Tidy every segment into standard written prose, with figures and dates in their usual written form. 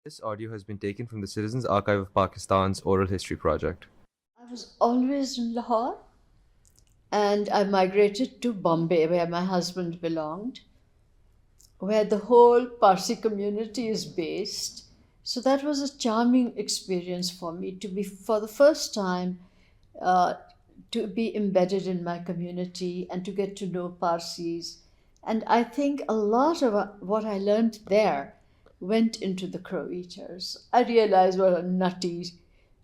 This audio has been taken from the Citizens Archive of Pakistan's Oral History Project. I was always in Lahore and I migrated to Bombay, where my husband belonged, where the whole Parsi community is based. So that was a charming experience for me to be, for the first time, uh, to be embedded in my community and to get to know Parsis. And I think a lot of what I learned there went into the Crow Eaters. I realized what a nutty,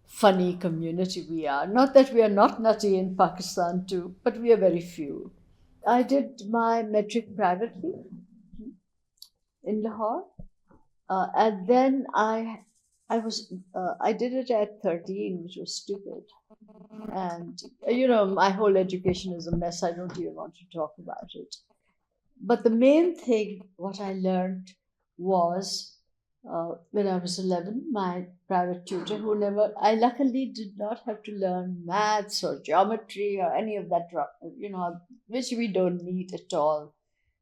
funny community we are. Not that we are not nutty in Pakistan too, but we are very few. I did my metric privately in Lahore, and then I did it at 13, which was stupid. And my whole education is a mess. I don't even want to talk about it. But the main thing, what I learned was when I was 11, my private tutor, who never, I luckily did not have to learn maths or geometry or any of that, which we don't need at all.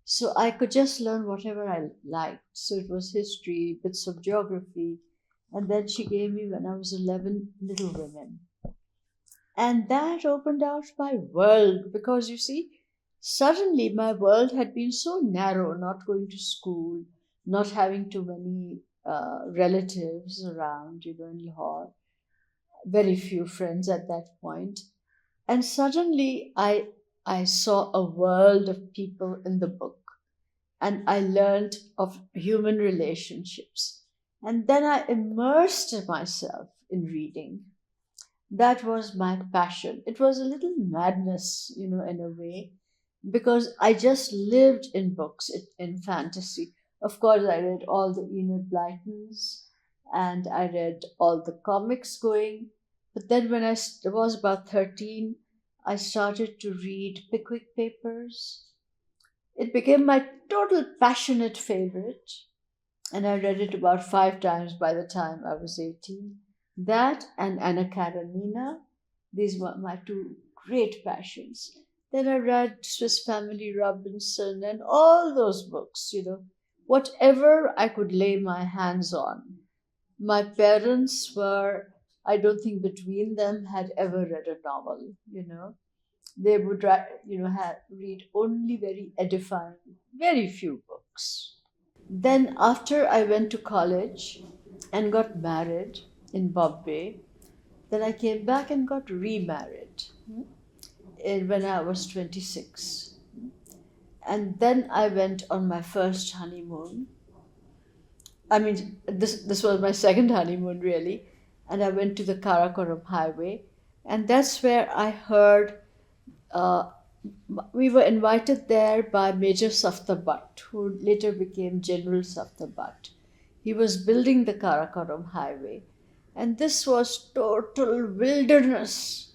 So I could just learn whatever I liked. So it was history, bits of geography. And then she gave me, when I was 11, Little Women. And that opened out my world because you see, suddenly my world had been so narrow, not going to school, not having too many relatives around, in Lahore, very few friends at that point. And suddenly I saw a world of people in the book and I learned of human relationships. And then I immersed myself in reading. That was my passion. It was a little madness, in a way, because I just lived in books, in fantasy. Of course, I read all the Enid Blytons and I read all the comics going. But then when was about 13, I started to read Pickwick Papers. It became my total passionate favorite, and I read it about 5 times by the time I was 18. That and Anna Karenina, these were my two great passions. Then I read Swiss Family Robinson and all those books, whatever I could lay my hands on. My parents were, I don't think between them had ever read a novel. They would, read only very edifying, very few books. Then, after I went to college and got married in Bombay, then I came back and got remarried when I was 26. And then I went on my first honeymoon. I mean, this was my second honeymoon, really. And I went to the Karakoram Highway. And that's where I heard uh, we were invited there by Major Safta Butt, who later became General Safta Butt. He was building the Karakoram Highway, and this was total wilderness.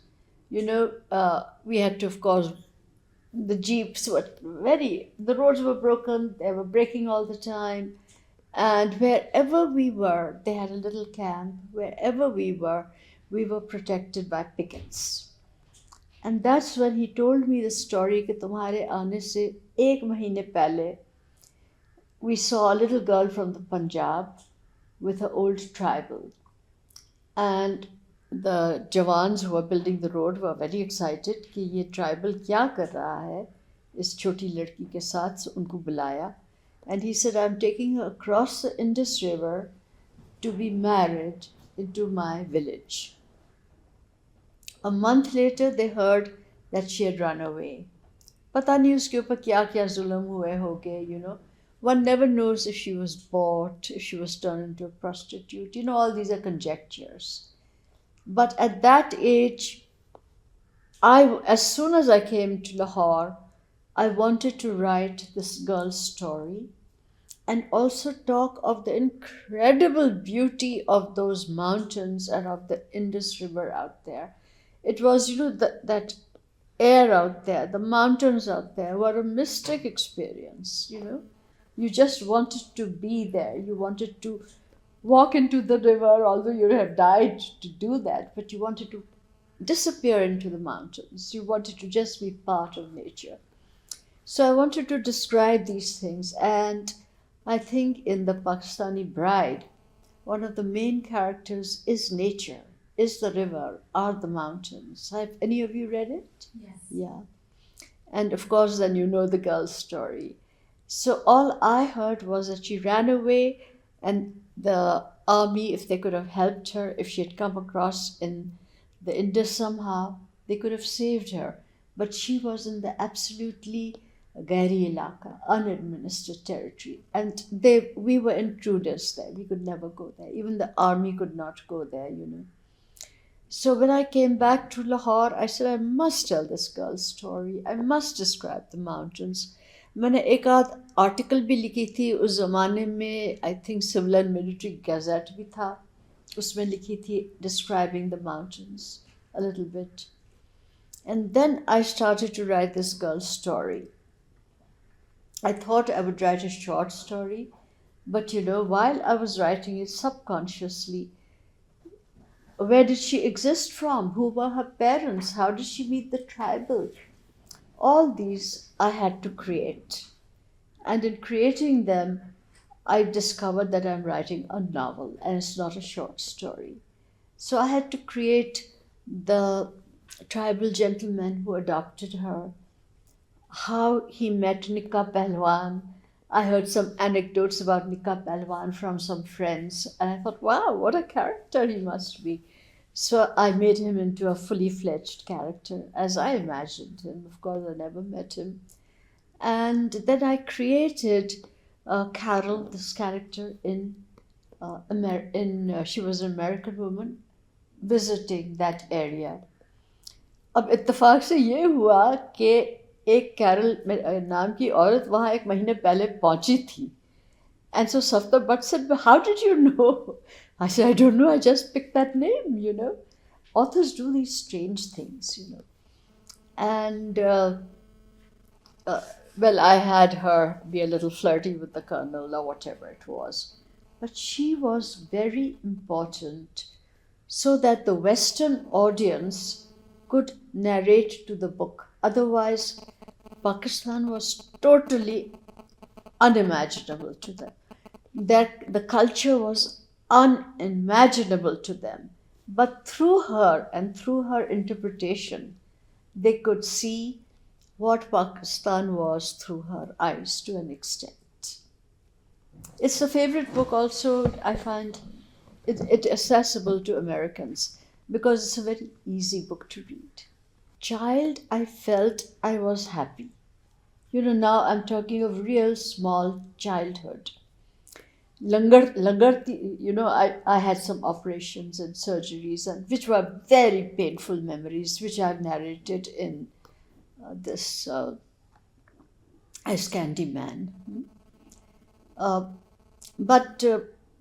We had to, of course, the jeeps were the roads were broken, they were breaking all the time, and wherever we were, they had a little camp. Wherever we were protected by pickets. And that's when he told me the story कि तुम्हारे आने से 1 महीने पहले we saw a little girl from the Punjab with her old tribal. And the Jawans who were building the road were very excited कि ये tribal क्या कर रहा है इस छोटी लड़की के साथ उनको बुलाया. And he said, I'm taking her across the Indus River to be married into my village. A month later, they heard that she had run away. पता नहीं उसके ऊपर क्या क्या जुल्म हुए होंगे. One never knows if she was bought, if she was turned into a prostitute. All these are conjectures. But at that age, as soon as I came to Lahore, I wanted to write this girl's story and also talk of the incredible beauty of those mountains and of the Indus River out there. It was, that air out there, the mountains out there were a mystic experience. You just wanted to be there. You wanted to walk into the river, although you have died to do that, but you wanted to disappear into the mountains. You wanted to just be part of nature. So I wanted to describe these things, and I think in The Pakistani Bride, one of the main characters is nature, is the river, are the mountains. Have any of you read it? Yes. Yeah. And of course, then you know the girl's story. So all I heard was that she ran away, and the army, if they could have helped her, if she had come across in the Indus somehow, they could have saved her. But she was in the absolutely Gairi Ilaka, unadministered territory. And we were intruders there. We could never go there. Even the army could not go there, you know. So when I came back to Lahore, I said, I must tell this girl's story. I must describe the mountains. मैंने एक आध article भी लिखी थी उस ज़माने में, I think Civil and Military Gazette भी था, उसमें लिखी थी describing the mountains a little bit. And then I started to write this girl's story. I thought I would write a short story, but you know, while I was writing it subconsciously, where did she exist from? Who were her parents? How did she meet the tribal? All these I had to create. And in creating them, I discovered that I'm writing a novel and it's not a short story. So I had to create the tribal gentleman who adopted her, how he met Nika Pehlwan. I heard some anecdotes about Nika Pehlwan from some friends, and I thought, wow, what a character he must be. So I made him into a fully fledged character, as I imagined him. Of course, I never met him. And then I created Carol, this character, she was an American woman visiting that area. अब इत्तेफाक से ये हुआ कि एक Carol नाम की औरत वहाँ एक महीने पहले पहुँची थी. And so Safdar Bhatt said, "But how did you know?" I said, "I don't know, I just picked that name, you know." Authors do these strange things, you know. And, well, I had her be a little flirty with the colonel or whatever it was. But she was very important so that the Western audience could narrate to the book. Otherwise, Pakistan was totally unimaginable to them. That the culture was unimaginable to them. But through her and through her interpretation, they could see what Pakistan was through her eyes to an extent. It's a favorite book also. I find it accessible to Americans because it's a very easy book to read. Child, I felt I was happy. You know, now I'm talking of real small childhood. Langar, you know, I had some operations and surgeries, and which were very painful memories, which I've narrated in this As Candyman. But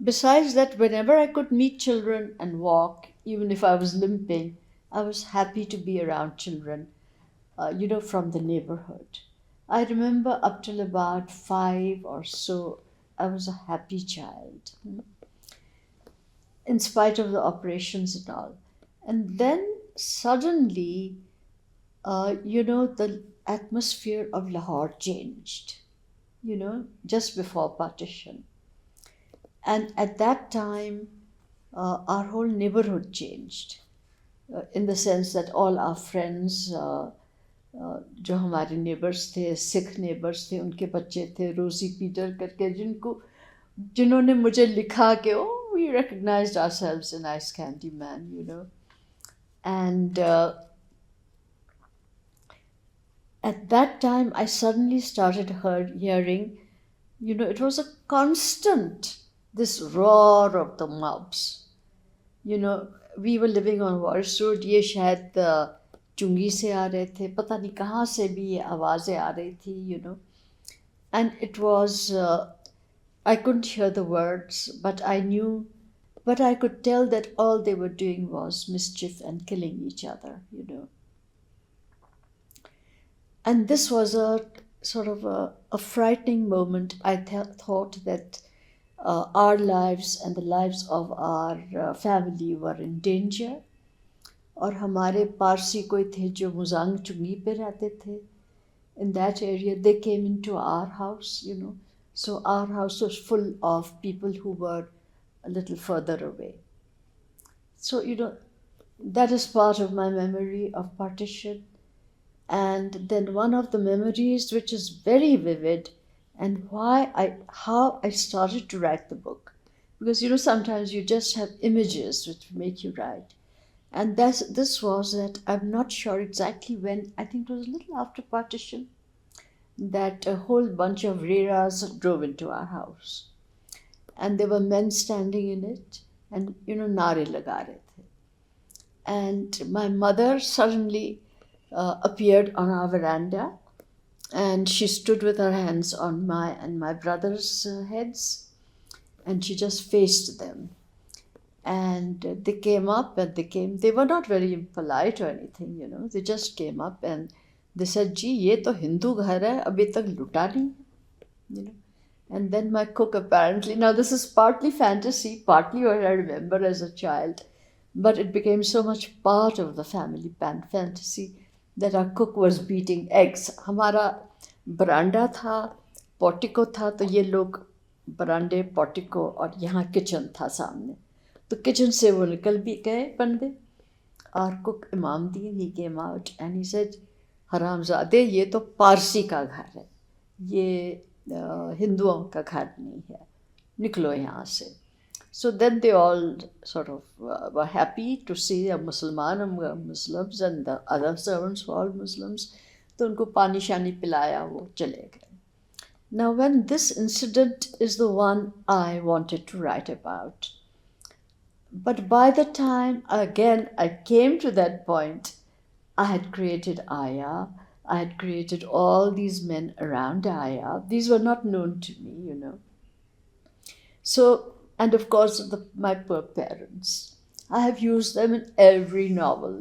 besides that, whenever I could meet children and walk, even if I was limping, I was happy to be around children, you know, from the neighborhood. I remember up till about 5 or so, I was a happy child, in spite of the operations and all. And then suddenly, you know, the atmosphere of Lahore changed, you know, just before partition. And at that time, our whole neighborhood changed, in the sense that all our friends, जो हमारे neighbours थे, Sikh neighbours थे, उनके बच्चे थे, रोजी Peter करके, जिन्होंने मुझे लिखा कि oh, we recognized ourselves in Ice Candy Man, you know. And at that time, I suddenly started hearing, you know, it was a constant, this roar of the mobs. You know, we were living on Waris Road, ये शायद चुंगी से आ रहे थे, पता नहीं कहाँ से भी ये आवाज़ें आ रही थी, you know. And it was, I couldn't hear the words, but I could tell that all they were doing was mischief and killing each other, you know. And this was a sort of a frightening moment. I thought that our lives and the lives of our family were in danger. और हमारे पारसी कोई थे जो मुजांग चुंगी पे रहते थे. In that area, they came into our house, you know. So our house was full of people who were a little further away. So, that is part of my memory of partition. And then one of the memories which is very vivid, and how I started to write the book. Because sometimes you just have images which make you write. And this was that I'm not sure exactly when, I think it was a little after partition, that a whole bunch of reras drove into our house. And there were men standing in it, and naare laga rahe the. And my mother suddenly appeared on our veranda, and she stood with her hands on my and my brother's heads, and she just faced them. And they came up, and they were not very polite or anything, they just came up and they said, "Ji, ye to Hindu ghar hai, abhi tak luta nahi," you know. And then my cook apparently, now this is partly fantasy, partly what I remember as a child, but it became so much part of the family fantasy that our cook was beating eggs. हमारा बरांडा था, portico था, तो ये लोग बरांडे, portico और यहाँ kitchen था सामने, तो किचन से वो निकल भी गए बंदे. और cook Imamdin, he came out and he said, हरामजादे, ये तो पारसी का घर है, ये हिंदुओं का घर नहीं है, निकलो यहाँ से. So then they all sort of were happy to see a Musliman and Muslims, and the other servants were all Muslims. तो उनको पानी शानी पिलाया, वो चले गए. Now when this incident is the one I wanted to write about. But by the time, again, I came to that point, I had created Aya. I had created all these men around Aya. These were not known to me, So, and of course, my poor parents. I have used them in every novel,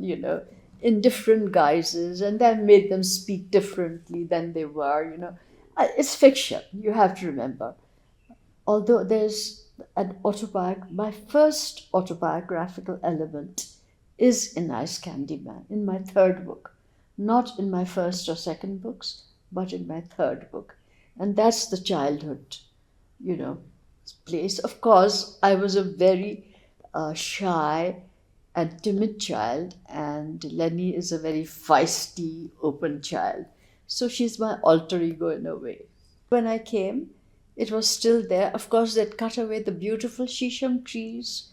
in different guises, and I've made them speak differently than they were. It's fiction, you have to remember. Although there's my first autobiographical element is in Ice Candyman, in my third book. Not in my first or second books, but in my third book. And that's the childhood, place. Of course, I was a very shy and timid child, and Lenny is a very feisty, open child. So she's my alter ego in a way. When I came, it was still there. Of course, they'd cut away the beautiful shisham trees,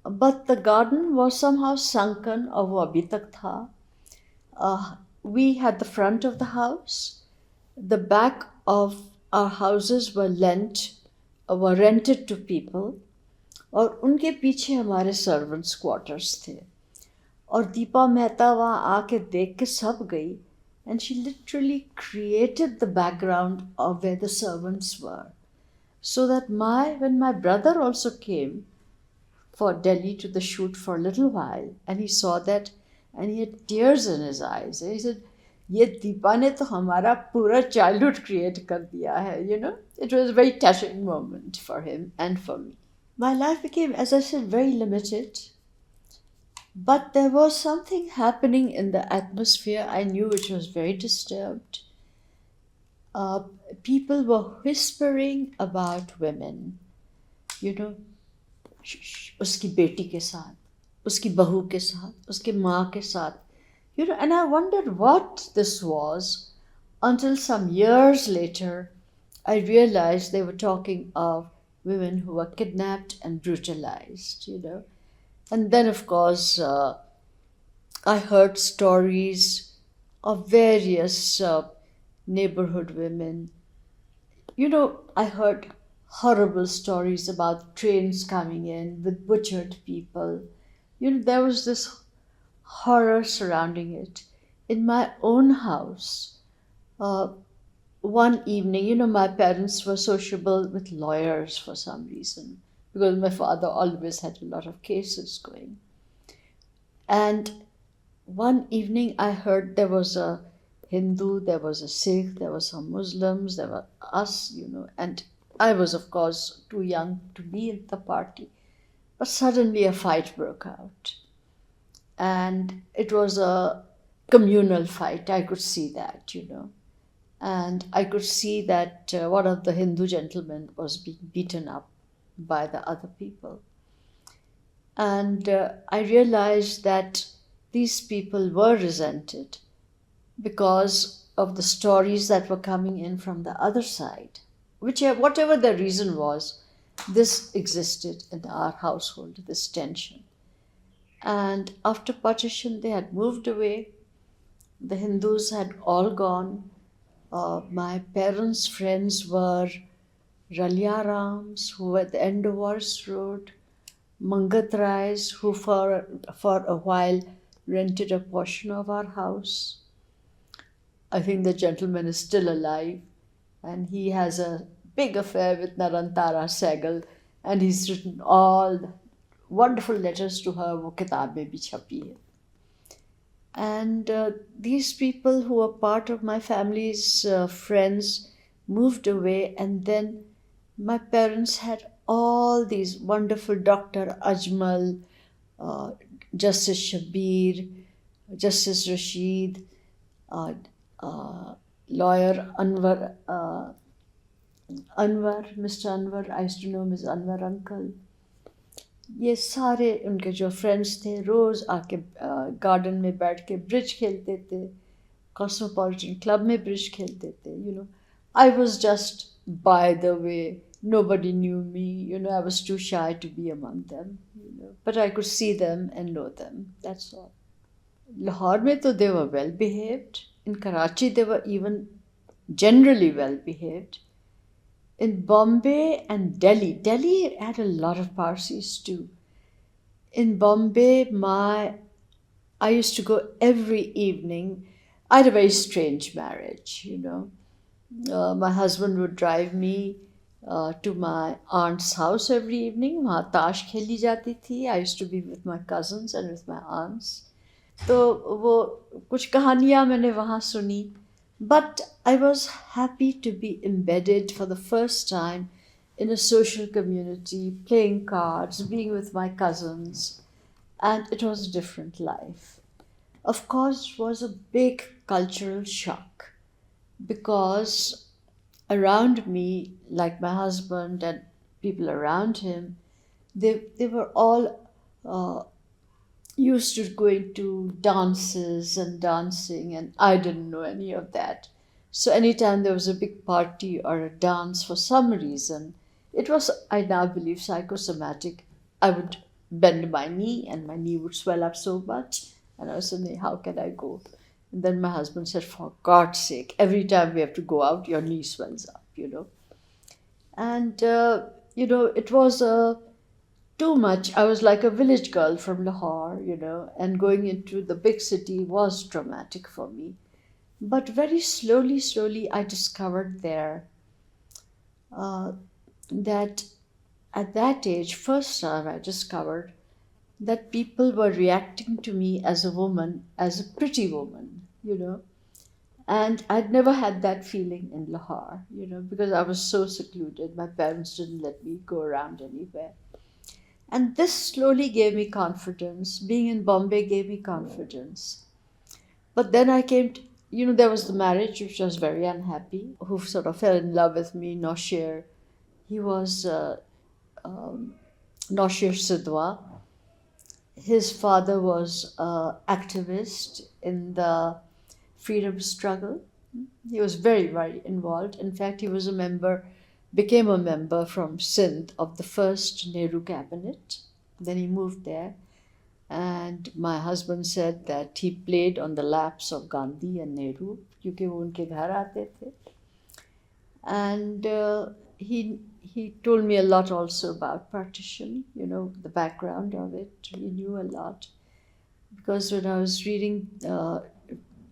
but the garden was somehow sunken, or wo abhi tak tha. We had the front of the house. The back of our houses were rented to people, और उनके पीछे हमारे servants quarters थे. और दीपा मेहता वहाँ आके देख के सब गई, and she literally created the background of where the servants were. So that when my brother also came for Delhi to the shoot for a little while, and he saw that, and he had tears in his eyes. And he said, "Ye Deepa ne to hamara pura childhood create kar diya hai," It was a very touching moment for him and for me. My life became, as I said, very limited. But there was something happening in the atmosphere I knew which was very disturbed. People were whispering about women, उसकी बेटी के साथ, उसकी बहू के साथ, उसकी माँ के साथ, and I wondered what this was until some years later I realized they were talking of women who were kidnapped and brutalized, And then, of course, I heard stories of various neighborhood women. I heard horrible stories about trains coming in with butchered people. There was this horror surrounding it. In my own house, one evening, my parents were sociable with lawyers for some reason, because my father always had a lot of cases going. And one evening I heard there was a Hindu, there was a Sikh, there were some Muslims, there were us, and I was, of course, too young to be in the party. But suddenly a fight broke out. And it was a communal fight. I could see that, And I could see that one of the Hindu gentlemen was being beaten up by the other people. And I realized that these people were resented because of the stories that were coming in from the other side. Whatever the reason was, this existed in our household, this tension. And after partition, they had moved away. The Hindus had all gone. My parents' friends were Ralyarams, who were at the end of Wars Road, Mangat Rais, who for a while rented a portion of our house. I think the gentleman is still alive, and he has a big affair with Narantara Sehgal, and he's written all wonderful letters to her. वो किताब में भी छपी है. And these people who were part of my family's friends moved away, and then my parents had all these wonderful Dr. Ajmal, uh, Justice Shabir, Justice Rashid, uh, lawyer Anwar, Mr. Anwar, I used to know him as Anwar uncle. ये सारे उनके जो friends थे रोज़ आके garden में बैठ के bridge खेलते थे, कॉस्मोपॉलिटन क्लब में ब्रिज खेलते थे. I was just by the way, nobody knew me, I was too shy to be among them, but I could see them and know them, that's all. Lahore mein to they were well behaved. In Karachi they were even generally well behaved. In Bombay and Delhi had a lot of Parsis too. In Bombay, I used to go every evening. I had a very strange marriage. My husband would drive me to my aunt's house every evening. वहाँ ताश खेली जाती थी. I used to be with my cousins and with my aunts. तो वो कुछ कहानियाँ मैंने वहाँ सुनी. But I was happy to be embedded for the first time in a social community, playing cards, being with my cousins, and it was a different life. Of course, it was a big cultural shock because around me, like my husband and people around him, they were all used to going to dances and dancing, and I didn't know any of that. So anytime there was a big party or a dance for some reason, it was, I now believe, psychosomatic. I would bend my knee and my knee would swell up so much, and I was saying, how can I go? And then my husband said, for God's sake, every time we have to go out, your knee swells up. And, it was too much. I was like a village girl from Lahore, and going into the big city was traumatic for me. But very slowly, I discovered there that at that age, first time I discovered that people were reacting to me as a woman, as a pretty woman. And I'd never had that feeling in Lahore, because I was so secluded. My parents didn't let me go around anywhere. And this slowly gave me confidence. Being in Bombay gave me confidence. But then I came to, there was the marriage, which was very unhappy, who sort of fell in love with me, Noshir. He was Noshir Sidhwa. His father was an activist in the freedom struggle. He was very, very involved. In fact, he was became a member from Sindh of the first Nehru cabinet. Then he moved there. And my husband said that he played on the laps of Gandhi and Nehru, क्योंकि वो उनके घर आते थे. And he told me a lot also about partition, the background of it. He knew a lot. Because when I was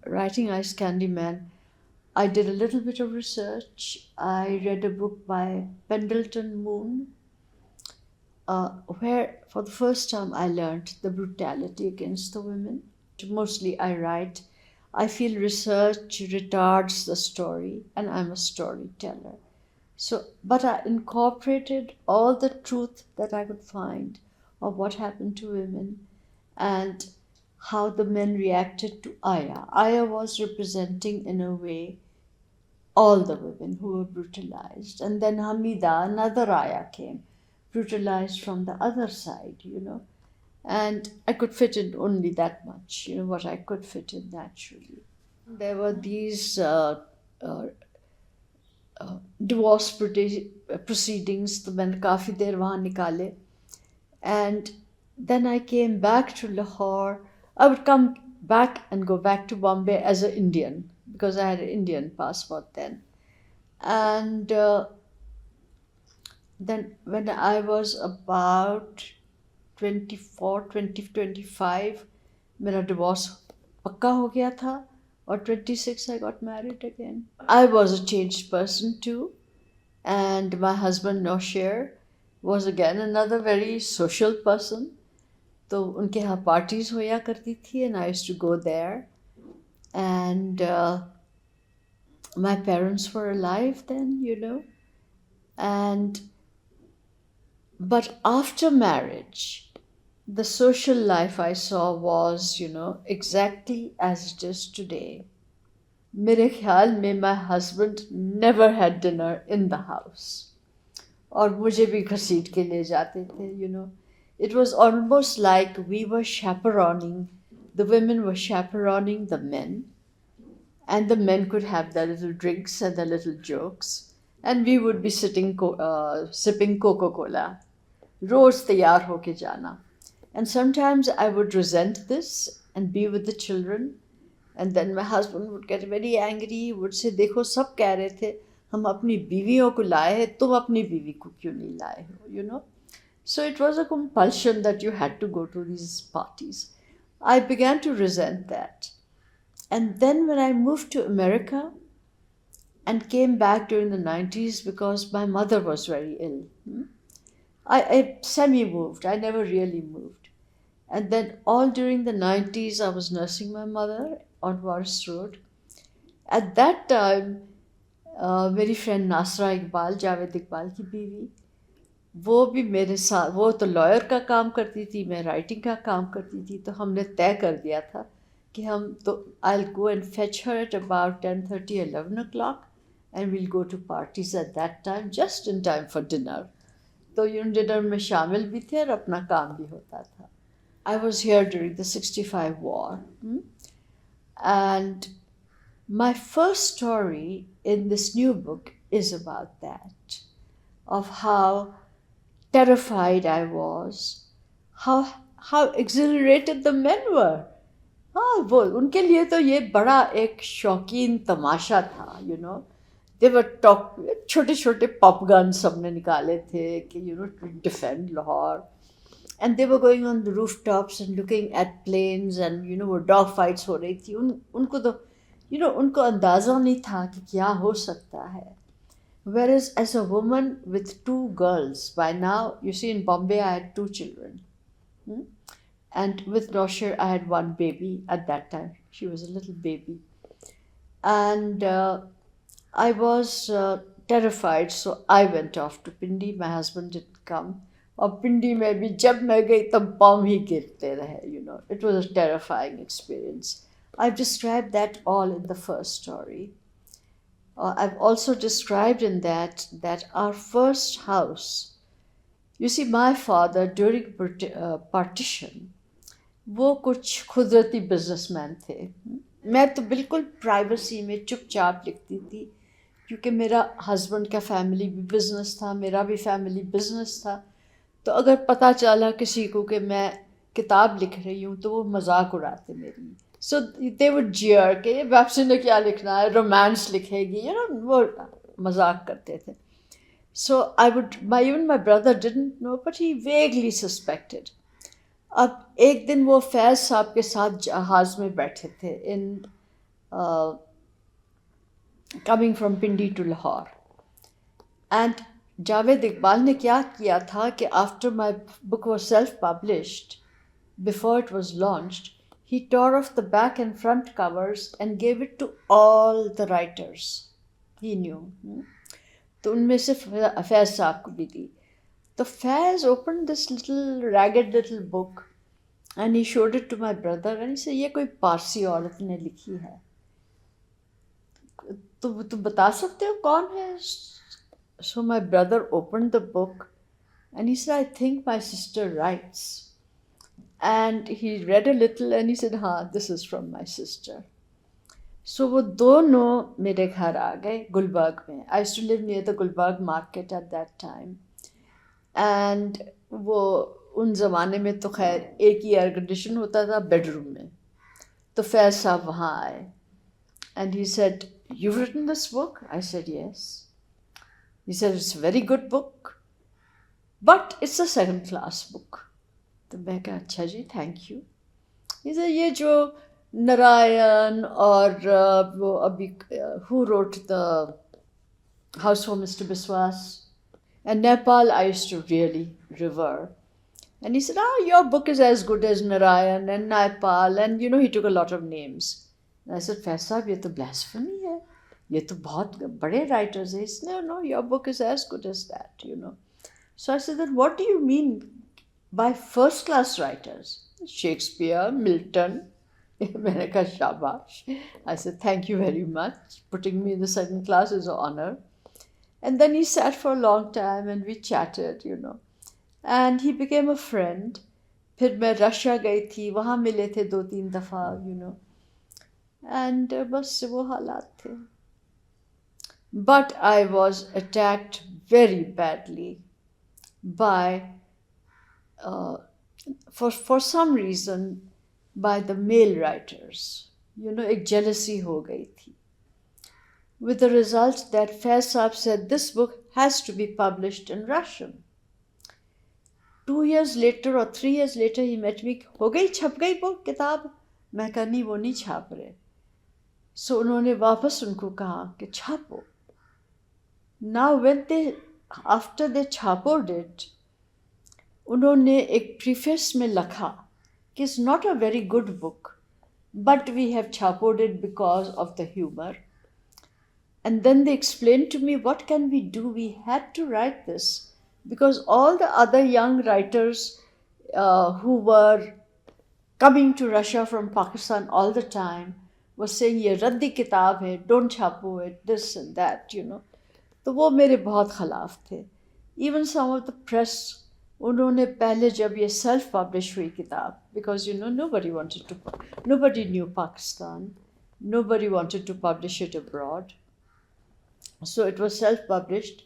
writing Ice Candy Man, I did a little bit of research. I read a book by Pendleton Moon, where for the first time I learned the brutality against the women. Mostly I write. I feel research retards the story, and I'm a storyteller. But I incorporated all the truth that I could find of what happened to women and how the men reacted to Aya. Aya was representing, in a way, all the women who were brutalized. And then Hamida, another Aya, came, brutalized from the other side, and I could fit in only that much, what I could fit in naturally. There were these uh, divorce proceedings, तो मैंने काफ़ी देर वहाँ निकाले. And then I came back to Lahore. I would come back and go back to Bombay as an Indian because I had an Indian passport then. And then when I was about 24, 20, 25, मेरा divorce पक्का हो गया था, और 26 I got married again. I was a changed person too, and my husband Noshir was again another very social person. तो उनके यहाँ parties होया करती थी, and I used to go there. And my parents were alive then, and but after marriage, the social life I saw was, exactly as it is today. मेरे ख्याल में my husband never had dinner in the house. और मुझे भी घसीट के ले जाते थे. It was almost like we were chaperoning, the women were chaperoning the men, and the men could have their little drinks and their little jokes, and we would be sipping Coca-Cola. रोज तैयार होके जाना. And sometimes I would resent this and be with the children, and then my husband would get very angry. He would say, देखो सब कह रहे थे हम अपनी बीवियों को लाए हैं, तुम अपनी बीवी को क्यों नहीं लाए हो. So it was a compulsion that you had to go to these parties. I began to resent that. And then when I moved to America and came back during the 90s because my mother was very ill, I semi-moved. I never really moved. And then all during the 90s, I was nursing my mother on Forest Road. At that time, मेरी friend नासरा इकबाल, जावेद इकबाल की बीवी, वो भी मेरे साथ, वो तो lawyer का काम करती थी, मैं राइटिंग का काम करती थी. तो हमने तय कर दिया था कि हम तो I'll go and fetch her at about 10:30, 11 o'clock, and we'll go to parties at that time, just in time for dinner. तो डिनर में शामिल भी थे और अपना काम भी होता था. I was here during the 65 war. And my first story in this new book is about that, of how terrified I was, how exhilarated the men were. हाँ, वो उनके लिए तो ये बड़ा एक शौकीन तमाशा था. They were छोटे छोटे pop guns सबने निकाले थे कि to defend Lahore, and they were going on the rooftops and looking at planes, and वो dog fights हो रही थी. उनको तो उनको अंदाज़ा नहीं था कि क्या हो सकता है. Whereas as a woman with two girls, by now, you see, in Bombay I had 2 children. And with Noshir I had 1 baby at that time. She was a little baby. And I was terrified, so I went off to Pindi. My husband didn't come. और पिंडी में भी जब मैं गई तब पाँव ही गिरते रहे. It was a terrifying experience. I've described that all in the first story. I've also described in that our first house, you see, my father during partition, वो कुछ खुदरती बिजनेसमैन थे. मैं तो बिल्कुल प्राइवेसी में चुपचाप लिखती थी, क्योंकि मेरा हस्बैंड का फैमिली भी बिजनेस था, मेरा भी फैमिली बिजनेस था. तो अगर पता चला किसी को कि मैं किताब लिख रही हूँ तो वो मजाक उड़ाते मेरी. So they would jeer कि बैप्सी ने क्या लिखना है, रोमांस लिखेगी, वो मजाक करते थे. So even my brother didn't know, but he vaguely suspected. अब एक दिन वो फैज़ साहब के साथ जहाज में बैठे थे coming from Pindi to Lahore. And Javed Iqbal ने क्या किया था कि after my book was self-published, before it was launched, he tore off the back and front covers and gave it to all the writers he knew. तो उनमें से फैज़ साहब को भी दी. तो Faiz opened this ragged little book and he showed it to my brother and he said, ये कोई पारसी औरत ने लिखी है, तो तुम बता सकते हो कौन है? So my brother opened the book And he said, I think my sister writes. And he read a little and he said, हाँ, this is from my sister. So वो दोनों मेरे घर आ गए गुलबर्ग में. I used to live near the Gulbarg market at that time. And वो उन ज़माने में तो खैर एक ही एयर कंडीशन होता था बेडरूम में. तो फैज़ साहब वहाँ आए. And he said, you've written this book? I said, yes. He said, it's a very good book, but it's a second class book. तो मैं कहा अच्छा जी थैंक यू. He said, ये जो नारायण और वो अभी who wrote the House for Mr. Biswas and Nepal I used to really revere. And he said, your book is as good as Narayan and Nepal. And, he took a lot of names. And I said, Faiz साहब ये तो blasphemy है. ये तो बहुत बड़े writers हैं. He said, no, your book is as good as that. So I said, then what do you mean by first class writers? Shakespeare, Milton. मैंने कहा शाबाश. I said, thank you very much. Putting me in the second class is an honor. And then he sat for a long time and we chatted. And he became a friend. फिर मैं Russia गई थी वहाँ मिले थे 2-3 दफ़ा. And बस वो हालात थे. But I was attacked very badly by for some reason by the male writers. एक jealousy हो गई थी. With the result that Faiz Saab said this book has to be published in Russian. 2 years later or 3 years later he met me. हो गई छप गई वो किताब. मैं कहा नहीं वो नहीं छाप रहे. So उन्होंने वापस उनको कहा कि छापो. Now after they छापोed it, उन्होंने एक preface में लिखा कि it's not a very good book, but we have छापोed it because of the humor. And then they explained to me, what can we do? We had to write this because all the other young writers who were coming to Russia from Pakistan all the time was saying, ये रद्दी किताब है, don't छापो it, this and that. तो वो मेरे बहुत खिलाफ थे. Even some of the press, उन्होंने पहले जब ये self publish हुई किताब, because nobody knew Pakistan, nobody wanted to publish it abroad. So it was self-published.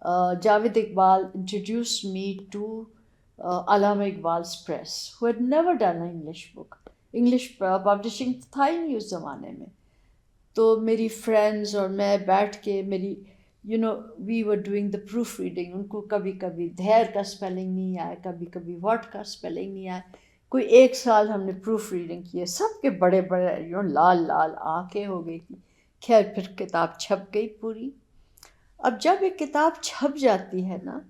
Javed Iqbal introduced me to Allama Iqbal's press, who had never done an English book. English publishing था ही नहीं उस ज़माने में. तो मेरी friends और मैं बैठ के we were doing the proofreading. उनको कभी कभी धैर्य का spelling नहीं आया, कभी कभी what का spelling नहीं आया. कोई 1 साल हमने proofreading किए. सबके बड़े बड़े लाल लाल आंखें हो गई थी. खैर फिर किताब छप गई पूरी. अब जब एक किताब छप जाती है ना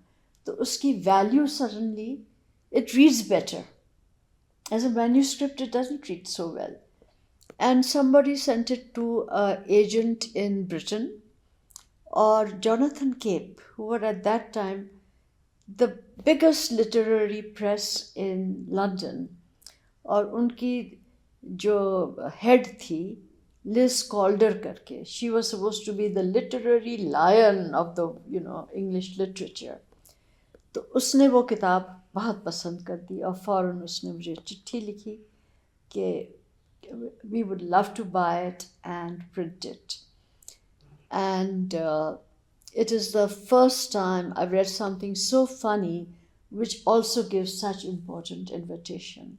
तो उसकी value suddenly it reads better. As a manuscript it doesn't read so well. And somebody sent it to an agent in Britain, or Jonathan Cape, who were at that time the biggest literary press in London. और उनकी जो head थी Liz Calder करके, she was supposed to be the literary lion of the English literature. तो उसने वो किताब बहुत पसंद कर दी और फ़ौरन उसने मुझे चिट्ठी लिखी कि we would love to buy it and print it. And it is the first time I've read something so funny which also gives such important information.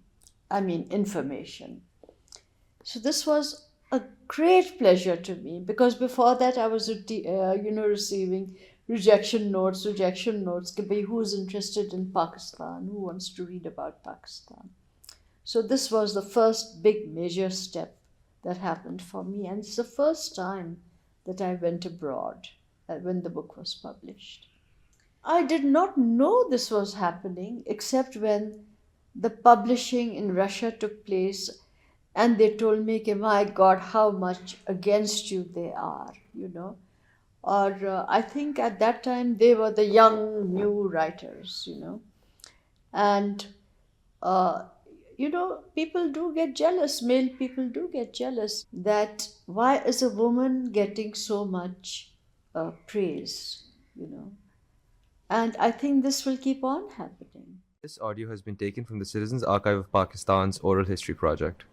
So this was a great pleasure to me, because before that I was receiving rejection notes कि भाई who's interested in Pakistan, who wants to read about Pakistan. So this was the first big major step that happened for me, and it's the first time that I went abroad when the book was published. I did not know this was happening except when the publishing in Russia took place. And they told me, my God, how much against you they are, Or I think at that time they were the young, new writers, And, people do get jealous, male people do get jealous that why is a woman getting so much praise, And I think this will keep on happening. This audio has been taken from the Citizens Archive of Pakistan's Oral History Project.